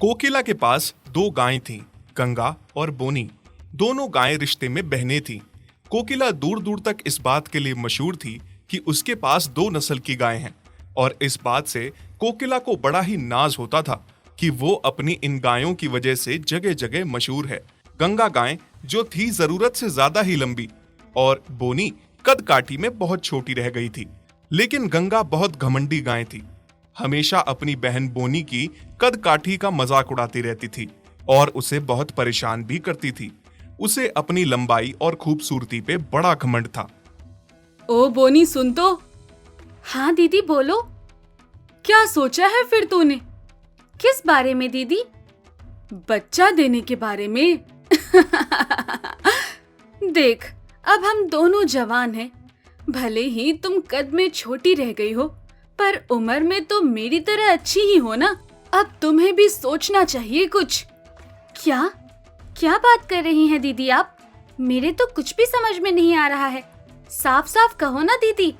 कोकिला के पास दो गायें थीं, गंगा और बोनी। दोनों गायें रिश्ते में बहनें थीं। कोकिला दूर दूर तक इस बात के लिए मशहूर थी कि उसके पास दो नस्ल की गायें हैं, और इस बात से कोकिला को बड़ा ही नाज होता था कि वो अपनी इन गायों की वजह से जगह जगह मशहूर है। गंगा गाय जो थी जरूरत से ज्यादा ही लंबी, और बोनी कद काठी में बहुत छोटी रह गई थी। लेकिन गंगा बहुत घमंडी गाय थी, हमेशा अपनी बहन बोनी की कद काठी का मजाक उड़ाती रहती थी और उसे बहुत परेशान भी करती थी। उसे अपनी लंबाई और खूबसूरती पे बड़ा घमंड था। ओ बोनी सुन तो। हाँ दीदी बोलो, क्या सोचा है फिर तूने? किस बारे में दीदी? बच्चा देने के बारे में। देख, अब हम दोनों जवान हैं। भले ही तुम कद में छोटी रह गई हो, पर उम्र में तो मेरी तरह अच्छी ही हो ना। अब तुम्हें भी सोचना चाहिए कुछ। क्या क्या बात कर रही हैं दीदी आप? मेरे तो कुछ भी समझ में नहीं आ रहा है। साफ साफ कहो ना दीदी।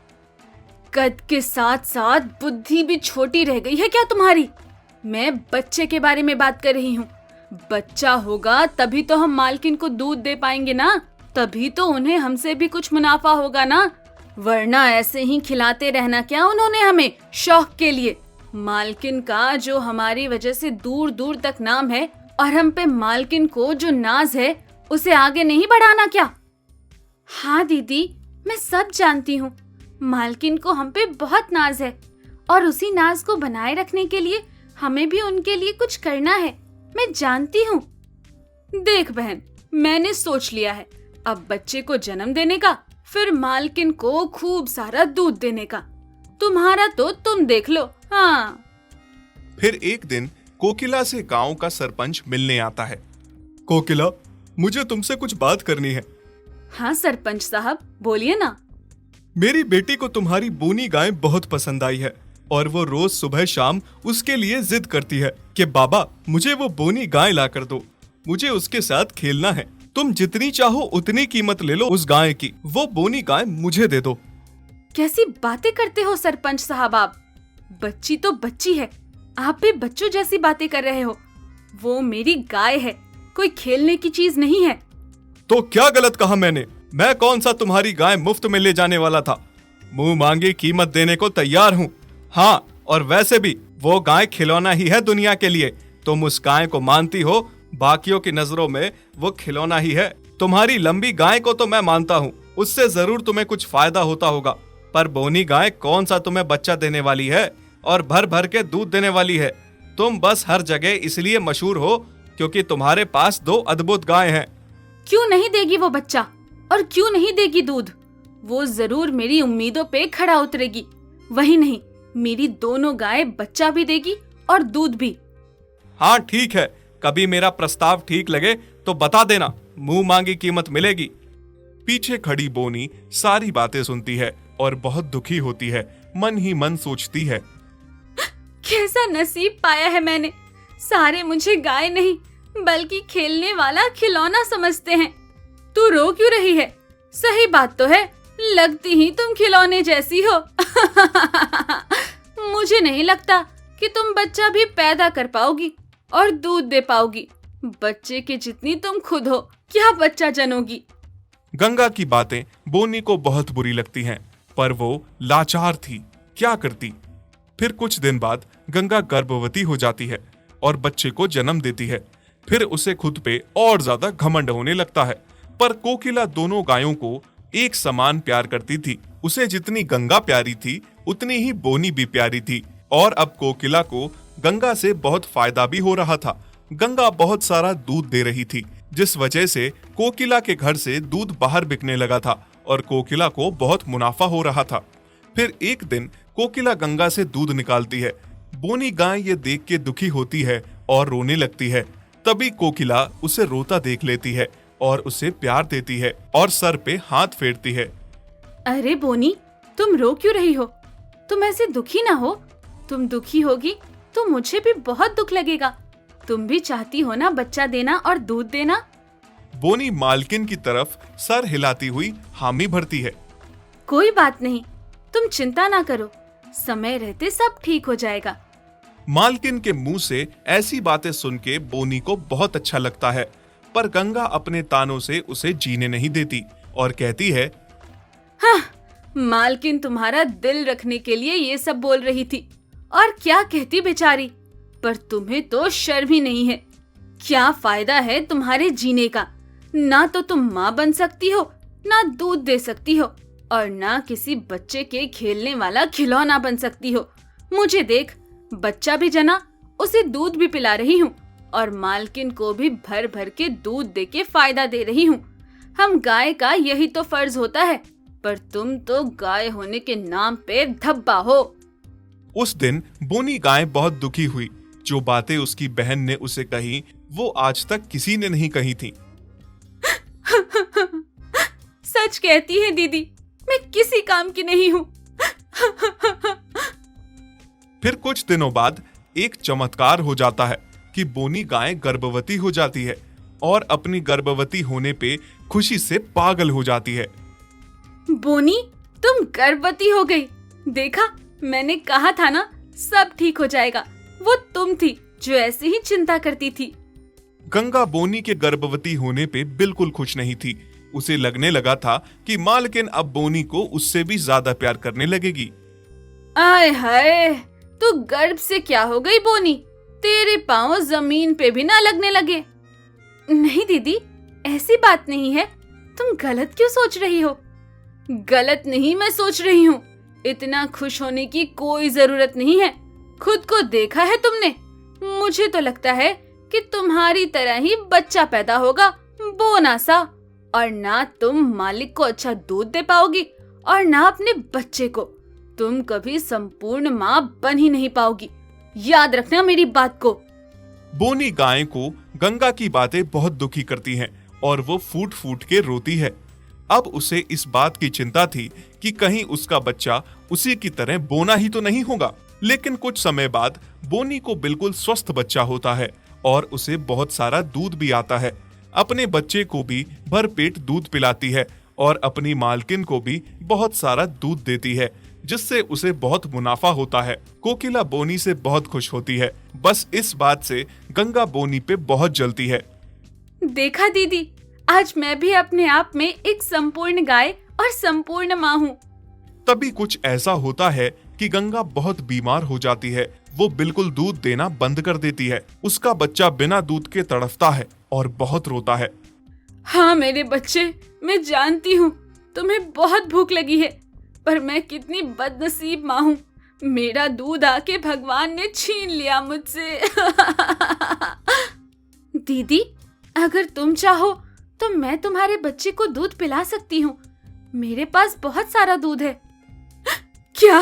कद के साथ साथ बुद्धि भी छोटी रह गई है क्या तुम्हारी? मैं बच्चे के बारे में बात कर रही हूँ। बच्चा होगा तभी तो हम मालकिन को दूध दे पाएंगे ना, तभी तो उन्हें हमसे भी कुछ मुनाफा होगा ना। वरना ऐसे ही खिलाते रहना क्या उन्होंने हमें शौक के लिए। मालकिन का जो हमारी वजह से दूर दूर तक नाम है, और हम पे मालकिन को जो नाज है उसे आगे नहीं बढ़ाना क्या? हाँ दीदी, मैं सब जानती हूँ। मालकिन को हम पे बहुत नाज है, और उसी नाज को बनाए रखने के लिए हमें भी उनके लिए कुछ करना है। मैं जानती हूँ। देख बहन, मैंने सोच लिया है, अब बच्चे को जन्म देने का, फिर मालकिन को खूब सारा दूध देने का। तुम्हारा तो तुम देख लो। हाँ। फिर एक दिन कोकिला से गांव का सरपंच मिलने आता है। कोकिला, मुझे तुमसे कुछ बात करनी है। हाँ सरपंच साहब, बोलिए ना। मेरी बेटी को तुम्हारी बोनी गाय बहुत पसंद आई है, और वो रोज सुबह शाम उसके लिए जिद करती है कि बाबा मुझे वो बोनी गाय ला कर दो, मुझे उसके साथ खेलना है। तुम जितनी चाहो उतनी कीमत ले लो उस गाय की, वो बोनी गाय मुझे दे दो। कैसी बातें करते हो सरपंच साहब आप? बच्ची तो बच्ची है, आप भी बच्चों जैसी बातें कर रहे हो। वो मेरी गाय है, कोई खेलने की चीज नहीं है। तो क्या गलत कहा मैंने? मैं कौन सा तुम्हारी गाय मुफ्त में ले जाने वाला था? मुंह मांगी कीमत देने को तैयार हूँ। हाँ, और वैसे भी वो गाय खिलौना ही है दुनिया के लिए। तुम उस गाय को मानती हो, बाकियों की नजरों में वो खिलौना ही है। तुम्हारी लंबी गाय को तो मैं मानता हूँ, उससे जरूर तुम्हें कुछ फायदा होता होगा, पर बोनी गाय कौन सा तुम्हें बच्चा देने वाली है और भर भर के दूध देने वाली है। तुम बस हर जगह इसलिए मशहूर हो क्योंकि तुम्हारे पास दो अद्भुत गाय हैं। क्यों नहीं देगी वो बच्चा, और क्यों नहीं देगी दूध? वो जरूर मेरी उम्मीदों पे खड़ा उतरेगी। वही नहीं, मेरी दोनों गाय बच्चा भी देगी और दूध भी। हाँ ठीक है, कभी मेरा प्रस्ताव ठीक लगे तो बता देना, मुंह मांगी कीमत मिलेगी। पीछे खड़ी बोनी सारी बातें सुनती है और बहुत दुखी होती है, मन ही मन सोचती है, कैसा नसीब पाया है मैंने। सारे मुझे गाय नहीं बल्कि खेलने वाला खिलौना समझते हैं। तू रो क्यों रही है? सही बात तो है, लगती ही तुम खिलौने जैसी हो। मुझे नहीं लगता कि तुम बच्चा भी पैदा कर पाओगी और दूध दे पाओगी। बच्चे के जितनी तुम खुद हो, क्या बच्चा जनोगी? गंगा की बातें बोनी को बहुत बुरी लगती हैं, पर वो लाचार थी, क्या करती। फिर कुछ दिन बाद गंगा गर्भवती हो जाती है और बच्चे को जन्म देती है। फिर उसे खुद पे और ज्यादा घमंड होने लगता है। पर कोकिला दोनों गायों को एक समान प्यार करती थी। उसे जितनी गंगा प्यारी थी उतनी ही बोनी भी प्यारी थी, और अब कोकिला को गंगा से बहुत फायदा भी हो रहा था। गंगा बहुत सारा दूध दे रही थी, जिस वजह से कोकिला के घर से दूध बाहर बिकने लगा था और कोकिला को बहुत मुनाफा हो रहा था। फिर एक दिन कोकिला गंगा से दूध निकालती है। बोनी गाय ये देख के दुखी होती है और रोने लगती है। तभी कोकिला उसे रोता देख लेती है और उसे प्यार देती है और सर पे हाथ फेरती है। अरे बोनी, तुम रो क्यों रही हो? तुम ऐसे दुखी ना हो। तुम दुखी होगी तो मुझे भी बहुत दुख लगेगा। तुम भी चाहती हो ना बच्चा देना और दूध देना। बोनी मालकिन की तरफ सर हिलाती हुई हामी भरती है। कोई बात नहीं, तुम चिंता ना करो, समय रहते सब ठीक हो जाएगा। मालकिन के मुंह से ऐसी बातें सुन के बोनी को बहुत अच्छा लगता है, पर गंगा अपने तानों से उसे जीने नहीं देती और कहती है, हाँ, मालकिन तुम्हारा दिल रखने के लिए ये सब बोल रही थी और क्या कहती बेचारी, पर तुम्हें तो शर्म ही नहीं है। क्या फायदा है तुम्हारे जीने का? ना तो तुम माँ बन सकती हो, ना दूध दे सकती हो और ना किसी बच्चे के खेलने वाला खिलौना बन सकती हो। मुझे देख, बच्चा भी जना, उसे दूध भी पिला रही हूँ और मालकिन को भी भर भर के दूध दे के फायदा दे रही हूँ। हम गाय का यही तो फर्ज होता है, पर तुम तो गाय होने के नाम पे धब्बा हो। उस दिन बोनी गाय बहुत दुखी हुई। जो बातें उसकी बहन ने उसे कही वो आज तक किसी ने नहीं कही थी। सच कहती है दीदी, मैं किसी काम की नहीं हूँ। फिर कुछ दिनों बाद एक चमत्कार हो जाता है कि बोनी गाय गर्भवती हो जाती है और अपनी गर्भवती होने पे खुशी से पागल हो जाती है। बोनी, तुम गर्भवती हो गई। देखा, मैंने कहा था ना, सब ठीक हो जाएगा। वो तुम थी जो ऐसे ही चिंता करती थी। गंगा बोनी के गर्भवती होने पे बिल्कुल खुश नहीं थी। उसे लगने लगा था कि मालकिन अब बोनी को उससे भी ज्यादा प्यार करने लगेगी। आय हाय, तू गर्भ से क्या हो गई बोनी? तेरे पांव जमीन पे भी ना लगने लगे। नहीं दीदी, ऐसी बात नहीं है। तुम गलत क्यों सोच रही हो? गलत नहीं मैं सोच रही हूँ। इतना खुश होने की कोई जरूरत नहीं है। खुद को देखा है तुमने? मुझे तो लगता है कि तुम्हारी तरह ही बच्चा पैदा होगा, बोना सा। और ना तुम मालिक को अच्छा दूध दे पाओगी और ना अपने बच्चे को। तुम कभी संपूर्ण माँ बन ही नहीं पाओगी। याद रखना मेरी बात को। बोनी गाय को गंगा की बातें बहुत दुखी करती हैं और वो फूट फूट के रोती है। अब उसे इस बात की चिंता थी कि कहीं उसका बच्चा उसी की तरह बोना ही तो नहीं होगा। लेकिन कुछ समय बाद बोनी को बिल्कुल स्वस्थ बच्चा होता है और उसे बहुत सारा दूध भी आता है। अपने बच्चे को भी भरपेट दूध पिलाती है और अपनी मालकिन को भी बहुत सारा दूध देती है, जिससे उसे बहुत मुनाफा होता है। कोकिला बोनी से बहुत खुश होती है। बस इस बात से गंगा बोनी पे बहुत जलती है। देखा दीदी, आज मैं भी अपने आप में एक संपूर्ण गाय और संपूर्ण माँ हूँ। तभी कुछ ऐसा होता है कि गंगा बहुत बीमार हो जाती है। वो बिल्कुल दूध देना बंद कर देती है। उसका बच्चा बिना दूध के तड़फता है और बहुत रोता है। हाँ मेरे बच्चे, मैं जानती हूँ तुम्हें बहुत भूख लगी है, पर मैं कितनी बदनसीब माँ हूँ। मेरा दूध आके भगवान ने छीन लिया मुझसे। दीदी, अगर तुम चाहो तो मैं तुम्हारे बच्चे को दूध पिला सकती हूँ। मेरे पास बहुत सारा दूध है। क्या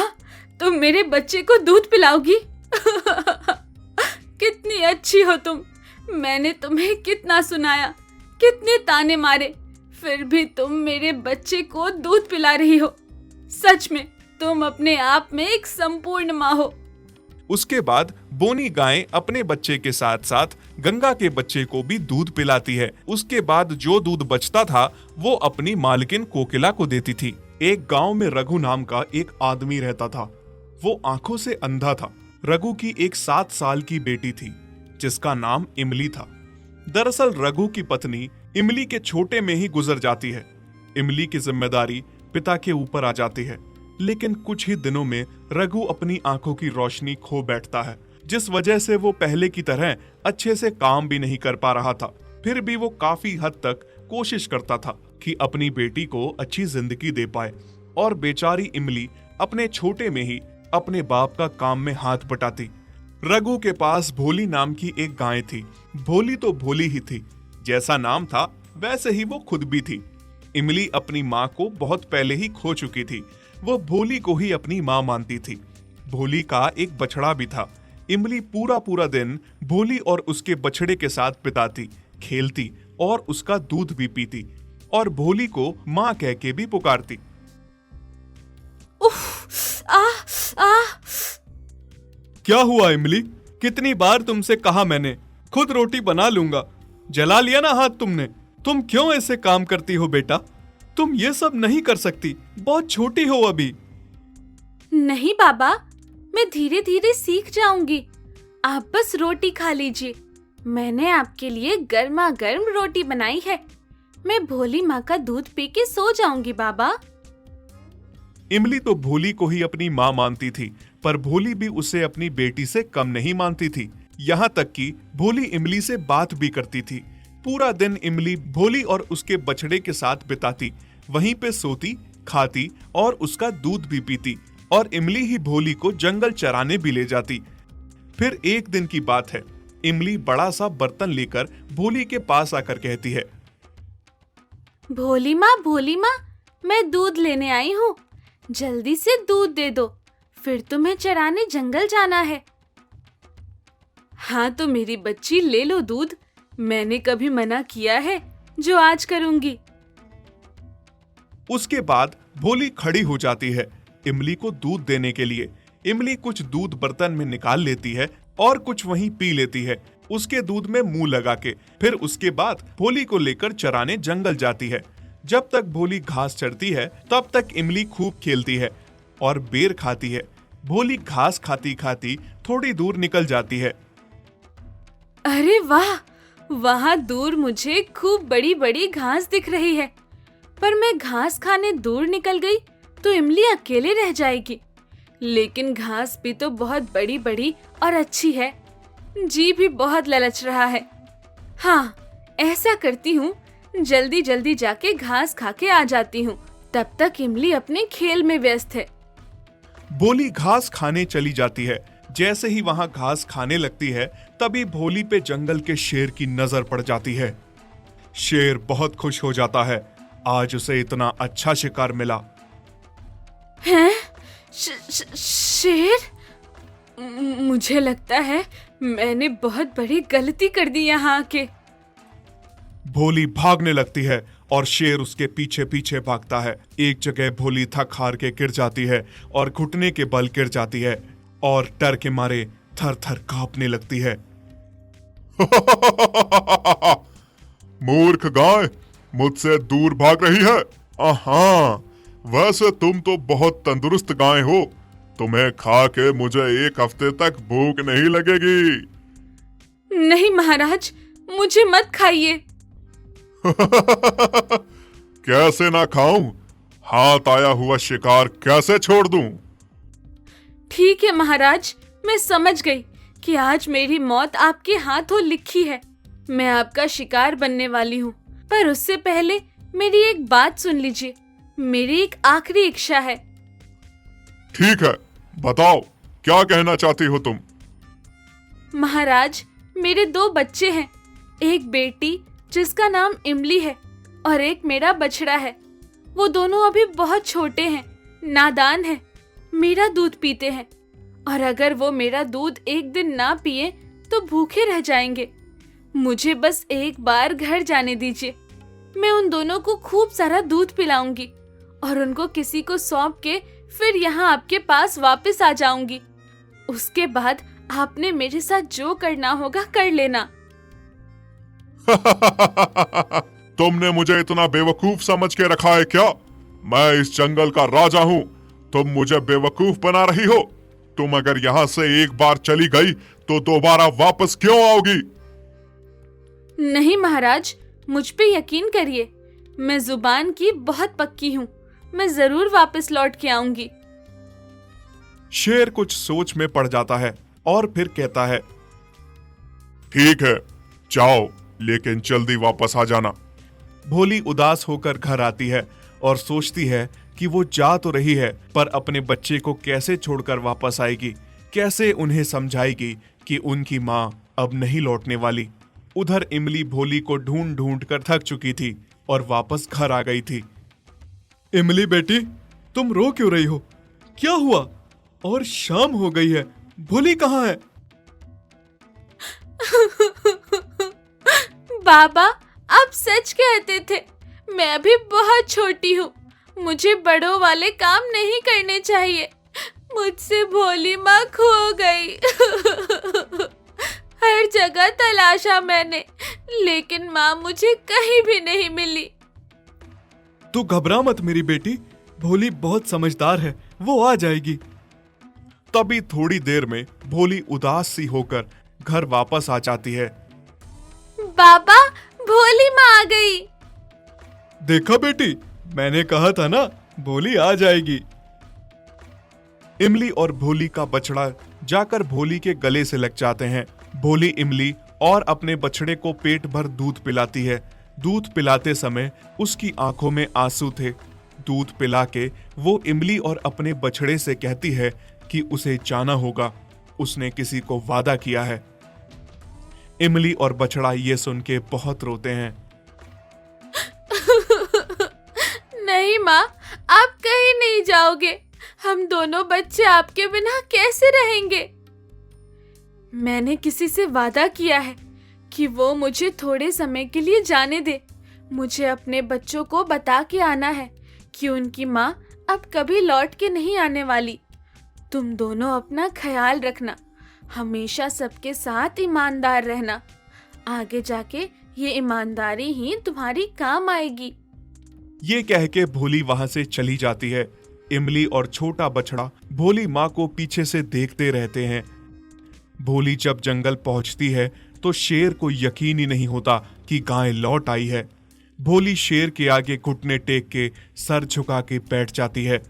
तुम मेरे बच्चे को दूध पिलाओगी? कितनी अच्छी हो तुम। मैंने तुम्हें कितना सुनाया, कितने ताने मारे, फिर भी तुम मेरे बच्चे को दूध पिला रही हो। सच में तुम अपने आप में एक संपूर्ण माँ हो। उसके बाद बोनी गाय अपने बच्चे के साथ साथ गंगा के बच्चे को भी दूध पिलाती है। उसके बाद जो दूध बचता था वो अपनी मालकिन कोकिला को देती थी। एक गांव में रघु नाम का एक आदमी रहता था। वो आंखों से अंधा था। रघु की एक 7 साल की बेटी थी जिसका नाम इमली था। दरअसल रघु की पत्नी इमली के छोटे में ही गुजर जाती है। इमली की जिम्मेदारी पिता के ऊपर आ जाती है। लेकिन कुछ ही दिनों में रघु अपनी आंखों की रोशनी खो बैठता है, जिस वजह से वो पहले की तरह अच्छे से काम भी नहीं कर पा रहा था। फिर भी वो काफी हद तक कोशिश करता था कि अपनी बेटी को अच्छी जिंदगी दे पाए। और बेचारी इमली अपने छोटे में ही अपने बाप का काम में हाथ बटाती। रघु के पास भोली नाम की एक गाय थी। भोली तो भोली ही थी, जैसा नाम था वैसे ही वो खुद भी थी। इमली अपनी माँ को बहुत पहले ही खो चुकी थी। वो भोली को ही अपनी माँ मानती थी। भोली का एक बछड़ा भी था। इमली पूरा पूरा दिन भोली और उसके बछड़े के साथ बिताती, खेलती और उसका दूध भी पीती और भोली को माँ कह के भी पुकारती। उफ, आ क्या हुआ इमली? कितनी बार तुमसे कहा मैंने, खुद रोटी बना लूंगा। जला लिया ना हाथ तुमने। तुम क्यों ऐसे काम करती हो बेटा? तुम ये सब नहीं कर सकती, बहुत छोटी हो अभी। नहीं बाबा, मैं धीरे धीरे सीख जाऊंगी। आप बस रोटी खा लीजिए। मैंने आपके लिए गर्मा गर्म रोटी बनाई है। मैं भोली माँ का दूध पी के सो जाऊंगी बाबा। इमली तो भोली को ही अपनी माँ मानती थी, पर भोली भी उसे अपनी बेटी से कम नहीं मानती थी। यहाँ तक कि भोली इमली से बात भी करती थी। पूरा दिन इमली भोली और उसके बछड़े के साथ बिताती, वहीं पे सोती, खाती और उसका दूध भी पीती, और इमली ही भोली को जंगल चराने भी ले जाती। फिर एक दिन की बात है, इमली बड़ा सा बर्तन लेकर भोली के पास आकर कहती है, भोली माँ, मैं दूध लेने आई हूँ। जल्दी से दूध दे दो, फिर तुम्हें चराने जंगल जाना है। हाँ तो मेरी बच्ची, ले लो दूध। मैंने कभी मना किया है जो आज करूंगी। उसके बाद भोली खड़ी हो जाती है इमली को दूध देने के लिए। इमली कुछ दूध बर्तन में निकाल लेती है और कुछ वहीं पी लेती है, उसके दूध में मुंह लगा के। फिर उसके बाद भोली को लेकर चराने जंगल जाती है। जब तक भोली घास चरती है तब तक इमली खूब खेलती है और बेर खाती है। भोली घास खाती खाती थोड़ी दूर निकल जाती है। अरे वाह, वहाँ दूर मुझे खूब बड़ी बड़ी घास दिख रही है। पर मैं घास खाने दूर निकल गई तो इमली अकेले रह जाएगी। लेकिन घास भी तो बहुत बड़ी बड़ी और अच्छी है। जी भी बहुत ललच रहा है। हाँ, ऐसा करती हूँ, जल्दी जल्दी जाके घास खा के आ जाती हूँ। तब तक इमली अपने खेल में व्यस्त है। भोली घास खाने चली जाती है। जैसे ही वहां घास खाने लगती है तभी भोली पे जंगल के शेर की नजर पड़ जाती है। शेर बहुत खुश हो जाता है, आज उसे इतना अच्छा शिकार मिला। हैं? शेर? मुझे लगता है मैंने बहुत बड़ी गलती कर दी यहाँ आके। भोली भागने लगती है और शेर उसके पीछे पीछे भागता है। एक जगह भोली थक हार के गिर जाती है और घुटने के बल गिर जाती है और डर के मारे थर थर कांपने लगती है। मूर्ख गाय, मुझसे दूर भाग रही है। हाँ, वैसे तुम तो बहुत तंदुरुस्त गाय हो। तुम्हें खा के मुझे एक हफ्ते तक भूख नहीं लगेगी। नहीं महाराज, मुझे मत खाइए। कैसे ना खाऊं? हाथ आया हुआ शिकार कैसे छोड़ दूं? ठीक है महाराज, मैं समझ गई कि आज मेरी मौत आपके हाथों लिखी है। मैं आपका शिकार बनने वाली हूँ, पर उससे पहले मेरी एक बात सुन लीजिए। मेरी एक आखिरी इच्छा है। ठीक है, बताओ क्या कहना चाहती हो तुम? महाराज, मेरे 2 बच्चे हैं। एक बेटी जिसका नाम इमली है और एक मेरा बछड़ा है। वो दोनों अभी बहुत छोटे हैं, नादान हैं, मेरा दूध पीते हैं, और अगर वो मेरा दूध एक दिन ना पिए तो भूखे रह जाएंगे। मुझे बस एक बार घर जाने दीजिए। मैं उन दोनों को खूब सारा दूध पिलाऊंगी और उनको किसी को सौंप के फिर यहाँ आपके पास वापस आ जाऊंगी। उसके बाद आपने मेरे साथ जो करना होगा कर लेना। तुमने मुझे इतना बेवकूफ समझ के रखा है क्या? मैं इस जंगल का राजा हूँ, तुम मुझे बेवकूफ बना रही हो। तुम अगर यहाँ से एक बार चली गई तो दोबारा वापस क्यों आओगी? नहीं महाराज, मुझ पे यकीन करिए, मैं जुबान की बहुत पक्की हूँ। मैं जरूर वापस लौट के आऊंगी। शेर कुछ सोच में पड़ जाता है और फिर कहता है, ठीक है, जाओ, लेकिन जल्दी वापस आ जाना। भोली उदास होकर घर आती है और सोचती है कि वो जा तो रही है, पर अपने बच्चे को कैसे छोड़कर वापस आएगी, कैसे उन्हें समझाएगी कि उनकी माँ अब नहीं लौटने वाली। उधर इमली भोली को ढूंढ ढूंढ कर थक चुकी थी और वापस घर आ गई थी। इमली बेटी, तुम रो क्यों रही हो? क्या हुआ? और शाम हो गई है, भोली कहाँ है? बाबा, आप सच कहते थे। मैं अभी बहुत छोटी हूँ, मुझे बड़ों वाले काम नहीं करने चाहिए। मुझसे भोली माँ खो गई। हर जगह तलाशा मैंने, लेकिन माँ मुझे कहीं भी नहीं मिली। तू घबरा मत मेरी बेटी, भोली बहुत समझदार है, वो आ जाएगी। तभी थोड़ी देर में भोली उदास सी होकर घर वापस आ जाती है। पापा, भोली माँ आ गई। देखा बेटी, मैंने कहा था ना, भोली आ जाएगी। इमली और भोली का बछड़ा जाकर भोली के गले से लग जाते हैं। भोली इमली और अपने बछड़े को पेट भर दूध पिलाती है। दूध पिलाते समय उसकी आंखों में आंसू थे। दूध पिला के वो इमली और अपने बछड़े से कहती है कि उसे जाना होगा, उसने किसी को वादा किया है। इमली और बछड़ा ये सुन के बहुत रोते हैं। नहीं माँ, आप कहीं नहीं जाओगे। हम दोनों बच्चे आपके बिना कैसे रहेंगे? मैंने किसी से वादा किया है कि वो मुझे थोड़े समय के लिए जाने दे। मुझे अपने बच्चों को बता के आना है कि उनकी माँ अब कभी लौट के नहीं आने वाली। तुम दोनों अपना ख्याल रखना, हमेशा सबके साथ ईमानदार रहना। आगे जाके ये ईमानदारी ही तुम्हारी काम आएगी। ये कह के भोली वहां से चली जाती है। इमली और छोटा बछड़ा भोली माँ को पीछे से देखते रहते हैं। भोली जब जंगल पहुंचती है तो शेर को यकीन ही नहीं होता कि गाय लौट आई है। भोली शेर के आगे घुटने टेक के सर झुका के बैठ जाती है।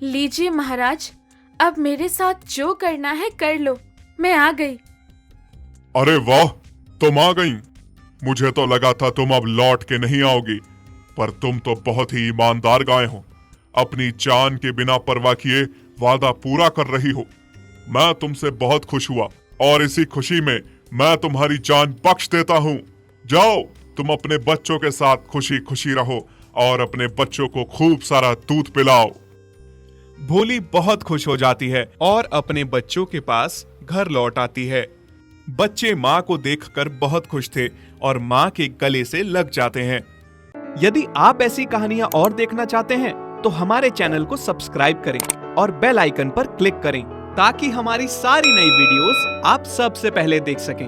लीजिए महाराज, अब मेरे साथ जो करना है कर लो, मैं आ गई। अरे वाह, तुम आ गई। मुझे तो लगा था तुम अब लौट के नहीं आओगी, पर तुम तो बहुत ही ईमानदार गाय हो। अपनी जान के बिना परवाह किए वादा पूरा कर रही हो। मैं तुमसे बहुत खुश हुआ और इसी खुशी में मैं तुम्हारी जान बख्श देता हूँ। जाओ, तुम अपने बच्चों के साथ खुशी खुशी रहो और अपने बच्चों को खूब सारा दूध पिलाओ। भोली बहुत खुश हो जाती है और अपने बच्चों के पास घर लौट आती है। बच्चे माँ को देखकर बहुत खुश थे और माँ के गले से लग जाते हैं। यदि आप ऐसी कहानियां और देखना चाहते हैं तो हमारे चैनल को सब्सक्राइब करें और बेल आइकन पर क्लिक करें ताकि हमारी सारी नई वीडियोस आप सबसे पहले देख सकें।